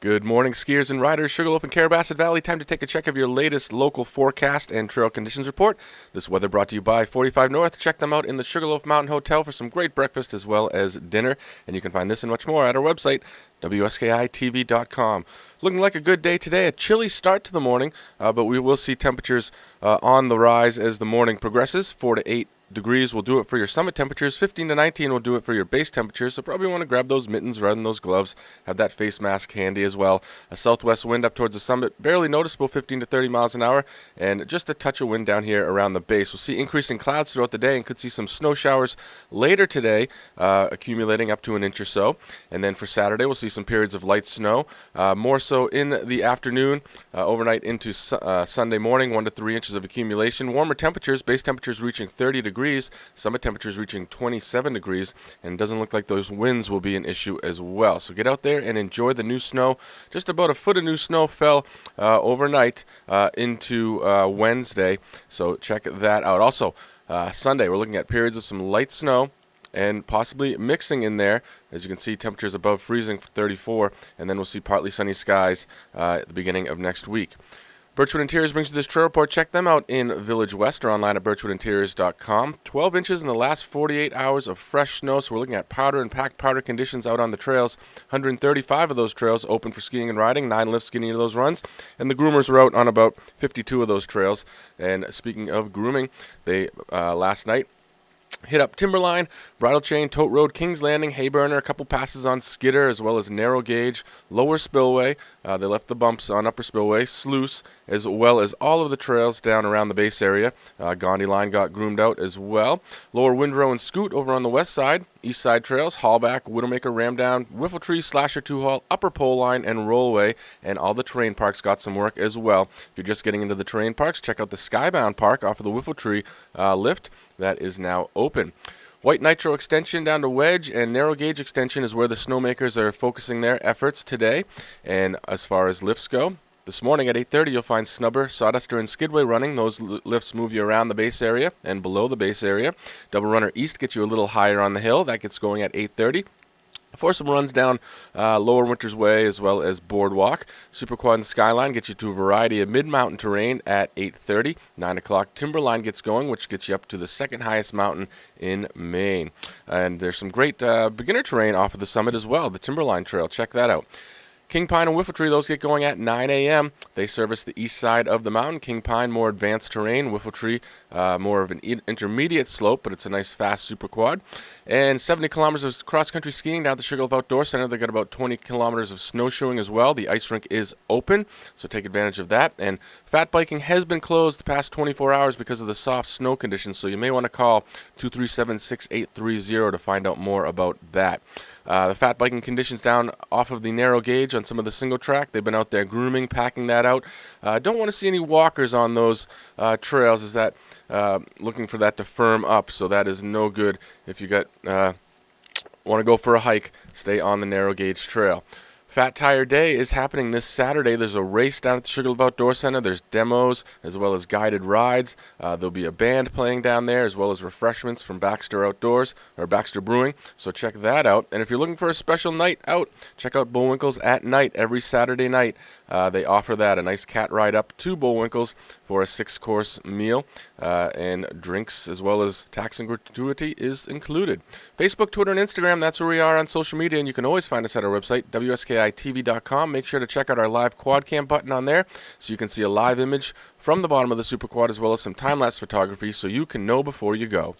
Good morning, skiers and riders. Sugarloaf and Carrabassett Valley. Time to take a check of your latest local forecast and trail conditions report. This weather brought to you by 45 North. Check them out in the Sugarloaf Mountain Hotel for some great breakfast as well as dinner. And you can find this and much more at our website, WSKITV.com. Looking like a good day today. A chilly start to the morning, but we will see temperatures on the rise as the morning progresses. 4 to 8 degrees will do it for your summit temperatures. 15 to 19 will do it for your base temperatures. So probably want to grab those mittens rather than those gloves. Have that face mask handy as well. A southwest wind up towards the summit, barely noticeable, 15 to 30 miles an hour, and just a touch of wind down here around the base. We'll see increasing clouds throughout the day and could see some snow showers later today, accumulating up to an inch or so. And then for Saturday, we'll see some periods of light snow, more so in the afternoon, overnight into Sunday morning, 1 to 3 inches of accumulation. Warmer temperatures, base temperatures reaching 30 degrees. Summit temperatures reaching 27 degrees, and it doesn't look like those winds will be an issue as well. So get out there and enjoy the new snow. Just about a foot of new snow fell overnight into Wednesday, so check that out. Also, Sunday, we're looking at periods of some light snow and possibly mixing in there. As you can see, temperatures above freezing for 34, and then we'll see partly sunny skies at the beginning of next week. Birchwood Interiors brings you this trail report. Check them out in Village West or online at birchwoodinteriors.com. 12 inches in the last 48 hours of fresh snow, so we're looking at powder and packed powder conditions out on the trails. 135 of those trails open for skiing and riding, 9 lifts getting into those runs, and the groomers are out on about 52 of those trails. And speaking of grooming, they last night hit up Timberline, Bridle Chain, Tote Road, Kings Landing, Hayburner, a couple passes on Skidder, as well as Narrow Gauge, Lower Spillway. They left the bumps on Upper Spillway, Sluice, as well as all of the trails down around the base area. Gandhi Line got groomed out as well. Lower Windrow and Scoot over on the west side. East side trails, Hallback, Widowmaker, Ramdown, Whiffletree, Slasher 2-Haul, Upper Pole Line, and Rollway. And all the terrain parks got some work as well. If you're just getting into the terrain parks, check out the Skybound Park off of the Whiffletree lift. That is now open. White Nitro extension down to Wedge and Narrow Gauge extension is where the snowmakers are focusing their efforts today. And as far as lifts go, this morning at 8:30 you'll find Snubber, Sawduster, and Skidway running. Those lifts move you around the base area and below the base area. Double Runner East gets you a little higher on the hill. That gets going at 8:30. For some runs down Lower Winters Way as well as Boardwalk. Super Quad and Skyline gets you to a variety of mid-mountain terrain at 8:30. 9 o'clock Timberline gets going, which gets you up to the second highest mountain in Maine. And there's some great beginner terrain off of the summit as well, the Timberline Trail. Check that out. King Pine and Whiffletree, those get going at 9 a.m. They service the east side of the mountain. King Pine, more advanced terrain. Whiffletree, more of an intermediate slope, but it's a nice, fast super quad. And 70 kilometers of cross-country skiing down at the Sugarloaf Outdoor Center. They've got about 20 kilometers of snowshoeing as well. The ice rink is open, so take advantage of that. And fat biking has been closed the past 24 hours because of the soft snow conditions, so you may want to call 237-6830 to find out more about that. The fat biking conditions down off of the Narrow Gauge on some of the single track. They've been out there grooming, packing that out. Don't want to see any walkers on those trails. Is that looking for that to firm up? So that is no good. If you got want to go for a hike, stay on the Narrow Gauge trail. Fat Tire Day is happening this Saturday. There's a race down at the Sugarloaf Outdoor Center. There's demos as well as guided rides. There'll be a band playing down there as well as refreshments from Baxter Outdoors or Baxter Brewing. So check that out. And if you're looking for a special night out, check out Bullwinkle's at night every Saturday night. They offer that, a nice cat ride up to Bullwinkle's for a 6-course meal, and drinks as well as tax and gratuity is included. Facebook, Twitter, and Instagram, that's where we are on social media, and you can always find us at our website, WSKITV.com. Make sure to check out our live quad cam button on there so you can see a live image from the bottom of the Super Quad as well as some time-lapse photography so you can know before you go.